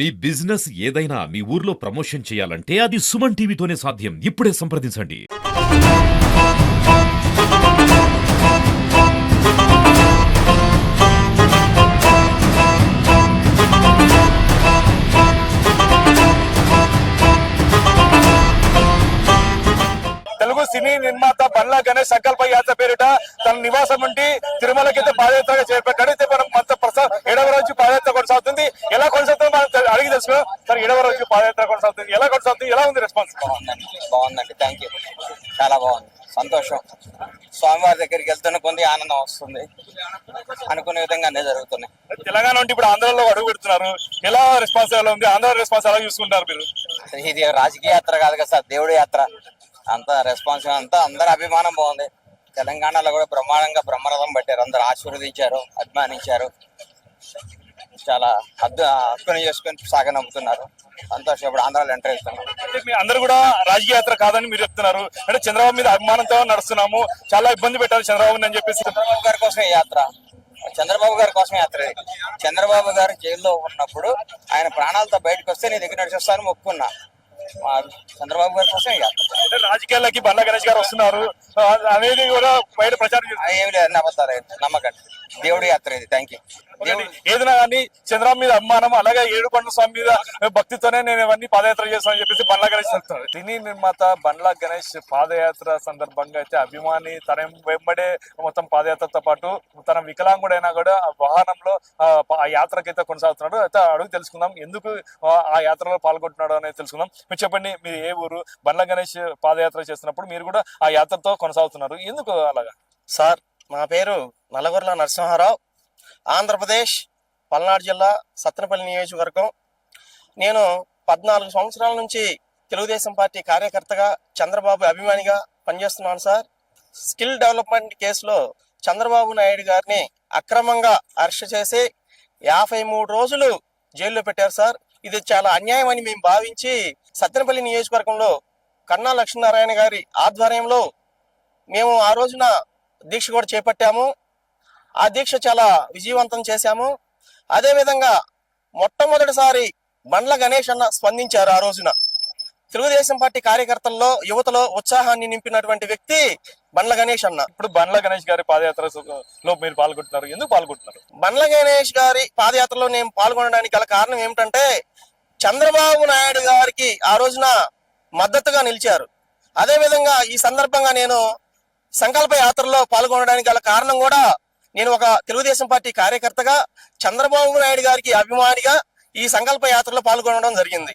మీ business ఏదైనా మీ ఊర్లో promotion చేయాలంటే అది సుమన్ టీవీతోనే సాధ్యం. ఇప్పుడే సంప్రదించండి. తెలుగు సినీ నిర్మాత బండ్ల గణేష్ సంకల్ప యాత్ర పేరిట తన నివాసం నుండి తిరుమలకైతే పాదయాత్రగా చేపట్టాడు. అయితే మనం మనతో ప్రసాద్ 7వ రోజు పాదయాత్ర కొనసాగుతుంది. ఎలా కొనసాగుతుంది మనం అడిగి తెలుసుకున్నాం. సార్ 7వ రోజు పాదయాత్ర కొనసాగుతుంది, ఎలా కొనసాగుతుంది, ఎలా ఉంది రెస్పాన్స్? బాగుందండి, థ్యాంక్ యూ. చాలా బాగుంది, సంతోషం. స్వామివారి దగ్గరికి వెళ్తున్న కొంది ఆనందం వస్తుంది. అనుకునే విధంగా అన్నీ జరుగుతున్నాయి. తెలంగాణ నుండి ఇప్పుడు ఆంధ్రలో అడుగు పెడుతున్నారు, ఎలా రెస్పాన్స్ ఎలా ఉంది? ఆంధ్ర రెస్పాన్స్ ఎలా చూసుకుంటారు మీరు? ఇది రాజకీయ యాత్ర కాదు కదా సార్, దేవుడి యాత్ర. అంతా రెస్పాన్స్ అంతా అందరు అభిమానం బాగుంది. తెలంగాణలో కూడా బ్రహ్మరథం పట్టారు, అందరు ఆశీర్వదించారు, అభిమానించారు. చాలా హక్కుని చేసుకుని సాగనమ్ముతున్నారు. సంతోషం. ఇప్పుడు ఆంధ్రాలో ఎంటర్ అవుతున్నారు. అంటే మీ అందరూ కూడా రాజకీయ యాత్ర కాదని మీరు చెప్తున్నారు. అంటే చంద్రబాబు మీద అభిమానంతో నడుస్తున్నాము, చాలా ఇబ్బంది పెట్టారు చంద్రబాబు అని చెప్పేసి. చంద్రబాబు గారి కోసమే యాత్ర, చంద్రబాబు గారి కోసమే యాత్ర. చంద్రబాబు గారు జైల్లో ఉన్నప్పుడు ఆయన ప్రాణాలతో బయటకు వస్తే నీ దగ్గర నడిచేస్తాను ఒప్పుకున్నా. చంద్రబాబు గారి కోసం యాత్ర. రాజకీయాలకి బండ్ల గణేష్ గారు వస్తున్నారు అనేది కూడా బయట ప్రచారం ఏమి లేదు, అబద్ధాలు నమ్మకండి. దేవుడి యాత్ర ఇది. Thank you. ఏదైనా కానీ చంద్రబాబు మీద అభిమానం, అలాగే ఏడుకొండ స్వామి మీద భక్తితోనే నేను ఇవన్నీ పాదయాత్ర చేస్తానని చెప్పేసి బండ్ల గణేష్ చెప్తున్నారు. సినీ నిర్మాత బండ్ల గణేష్ పాదయాత్ర సందర్భంగా అయితే అభిమాని తన వెంబడే మొత్తం పాదయాత్రతో పాటు తన వికలాంగుడైనా కూడా వాహనంలో ఆ యాత్రకైతే కొనసాగుతున్నాడు. అయితే అడుగు తెలుసుకుందాం, ఎందుకు ఆ యాత్రలో పాల్గొంటున్నాడు అనేది తెలుసుకుందాం. మీరు చెప్పండి, మీరు ఏ ఊరు? బండ్ల గణేష్ పాదయాత్ర చేస్తున్నప్పుడు మీరు కూడా ఆ యాత్రతో కొనసాగుతున్నారు, ఎందుకు అలాగా? సార్, మా పేరు నల్లగొర్ల నరసింహారావు, ఆంధ్రప్రదేశ్ పల్నాడు జిల్లా సత్తెనపల్లి నియోజకవర్గం. నేను 14 సంవత్సరాల నుంచి తెలుగుదేశం పార్టీ కార్యకర్తగా, చంద్రబాబు అభిమానిగా పనిచేస్తున్నాను సార్. స్కిల్ డెవలప్మెంట్ కేసులో చంద్రబాబు నాయుడు గారిని అక్రమంగా అరెస్ట్ చేసి 53 రోజులు జైల్లో పెట్టారు సార్. ఇది చాలా అన్యాయం అని మేము భావించి సత్తెనపల్లి నియోజకవర్గంలో కన్నా లక్ష్మీనారాయణ గారి ఆధ్వర్యంలో మేము ఆ రోజున దీక్ష కూడా చేపట్టాము. ఆ దీక్ష చాలా విజయవంతం చేశాము. అదేవిధంగా మొట్టమొదటిసారి బండ్ల గణేష్ అన్న స్పందించారు. ఆ రోజున తెలుగుదేశం పార్టీ కార్యకర్తల్లో, యువతలో ఉత్సాహాన్ని నింపినటువంటి వ్యక్తి బండ్ల గణేష్ అన్న. ఇప్పుడు బండ్ల గణేష్ గారి పాదయాత్రలో మీరు పాల్గొంటున్నారు, ఎందుకు పాల్గొంటున్నారు? బండ్ల గణేష్ గారి పాదయాత్రలో నేను పాల్గొనడానికి గల కారణం ఏమిటంటే, చంద్రబాబు నాయుడు గారికి ఆ రోజున మద్దతుగా నిలిచారు. అదేవిధంగా ఈ సందర్భంగా నేను సంకల్ప యాత్రలో పాల్గొనడానికి గల కారణం కూడా, నేను ఒక తెలుగుదేశం పార్టీ కార్యకర్తగా, చంద్రబాబు నాయుడు గారికి అభిమానిగా ఈ సంకల్ప యాత్రలో పాల్గొనడం జరిగింది.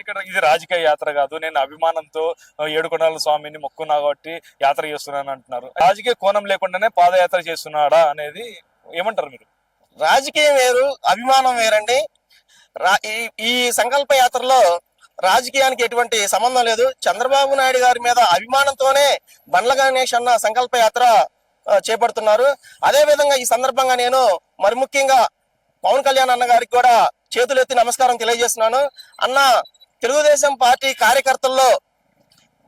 ఇక్కడ ఇది రాజకీయ యాత్ర కాదు, నేను అభిమానంతో ఏడుకొండల స్వామిని మొక్కున్నా కాబట్టి యాత్ర చేస్తున్నాను అంటున్నారు. రాజకీయ కోణం లేకుండానే పాదయాత్ర చేస్తున్నాడా అనేది ఏమంటారు మీరు? రాజకీయం వేరు, అభిమానం వేరండి. ఈ సంకల్ప యాత్రలో రాజకీయానికి ఎటువంటి సంబంధం లేదు. చంద్రబాబు నాయుడు గారి మీద అభిమానంతోనే బండ్ల గణేష్ అన్న సంకల్ప యాత్ర చేపడుతున్నారు. అదే విధంగా ఈ సందర్భంగా నేను మరి ముఖ్యంగా పవన్ కళ్యాణ్ అన్న గారికి కూడా చేతులెత్తి నమస్కారం తెలియజేస్తున్నాను. అన్న, తెలుగుదేశం పార్టీ కార్యకర్తల్లో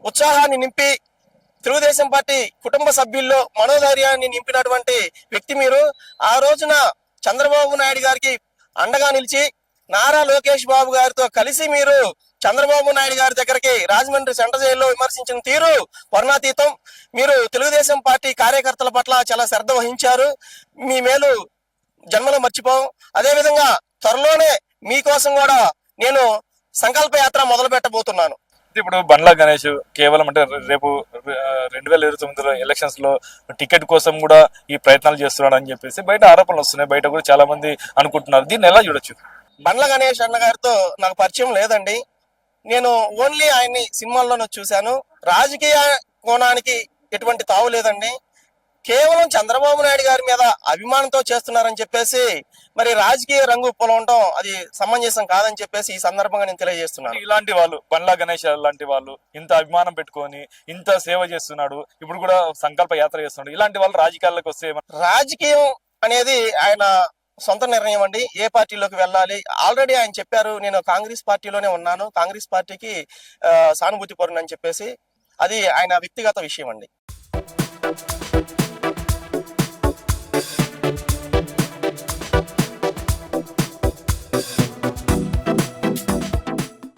ఉత్సాహాన్ని నింపి, తెలుగుదేశం పార్టీ కుటుంబ సభ్యుల్లో మనోధైర్యాన్ని నింపినటువంటి వ్యక్తి మీరు. ఆ రోజున చంద్రబాబు నాయుడు గారికి అండగా నిలిచి, నారా లోకేష్ బాబు గారితో కలిసి మీరు చంద్రబాబు నాయుడు గారి దగ్గరికి రాజమండ్రి సెంట్రల్ జైల్లో విమర్శించిన తీరు వర్ణాతీతం. మీరు తెలుగుదేశం పార్టీ కార్యకర్తల పట్ల చాలా శ్రద్ధ వహించారు. మీ మేలు జన్మలో మర్చిపోం. అదేవిధంగా త్వరలోనే మీకోసం కూడా నేను సంకల్ప యాత్ర మొదలు పెట్టబోతున్నాను. ఇప్పుడు బండ్ల గణేష్ కేవలం అంటే రేపు 2029 ఎలక్షన్స్ లో టికెట్ కోసం కూడా ఈ ప్రయత్నాలు చేస్తున్నాడు అని చెప్పేసి బయట ఆరోపణలు వస్తున్నాయి. బయట కూడా చాలా మంది అనుకుంటున్నారు. దీన్ని ఎలా చూడొచ్చు? బండ్ల గణేష్ అన్న గారితో నాకు పరిచయం లేదండి. నేను ఓన్లీ ఆయన్ని సినిమాల్లోనే చూశాను. రాజకీయ కోణానికి ఎటువంటి తావు లేదండి. కేవలం చంద్రబాబు నాయుడు గారి మీద అభిమానంతో చేస్తున్నారని చెప్పేసి మరి రాజకీయ రంగు పొలవటం అది సమంజసం కాదని చెప్పేసి ఈ సందర్భంగా నేను తెలియజేస్తున్నాను. ఇలాంటి వాళ్ళు, బండ్ల గణేష్ లాంటి వాళ్ళు ఇంత అభిమానం పెట్టుకొని ఇంత సేవ చేస్తున్నాడు, ఇప్పుడు కూడా సంకల్ప యాత్ర చేస్తున్నాడు, ఇలాంటి వాళ్ళు రాజకీయాల్లోకి వస్తే రాజకీయం అనేది ఆయన సొంత నిర్ణయం అండి. ఏ పార్టీలోకి వెళ్ళాలి ఆల్రెడీ ఆయన చెప్పారు, నేను కాంగ్రెస్ పార్టీలోనే ఉన్నాను, కాంగ్రెస్ పార్టీకి సానుభూతి పరునని చెప్పేసి. అది ఆయన వ్యక్తిగత విషయం అండి.